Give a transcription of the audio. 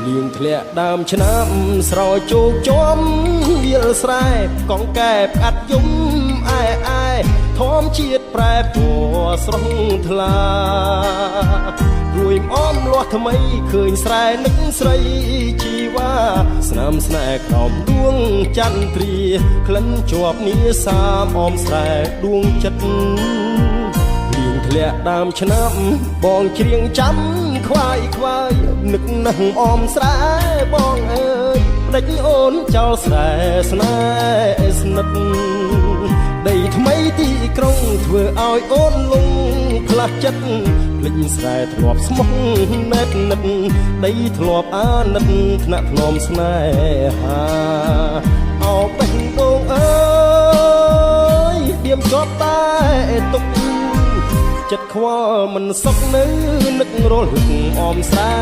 លៀងធ្លាក់ដើមឆ្នាំស្រោចជោគជុំវាលស្រែកងកែបកាត់យំអែធម្មជាតិប្រែពណ៌ស្រស់ថ្លារួយអមលាស់ថ្មីឃើញស្រែនឹកស្រីជីវ៉ាស្នាមស្នេហ៍ក្រោមដួងចន្ទ្រាក្លិនជាប់នាសាមអមស្រែដួងចិត្តលៀងធ្លាក់ដើមឆ្នាំបងច្រៀងចាំខ្វាយនឹកនឹងអមស្រែបងអើយផ្ដេចអូនចោលស្រែស្នេហ៍ស្និទ្ធដីថ្មីទីក្រុងធ្វើឲ្យអូនលងផ្លាស់ចិត្តភ្លេចស្រែធ្លាប់ស្មោះណែតនិតដីធ្លាប់អាណិតថ្នាក់ធ្នមស្នេហាអោបេះដូងអើយឌៀមជាប់តែទុកចិត្តខ្វល់មិនសុខនៅនឹករលឹកអមស្រែ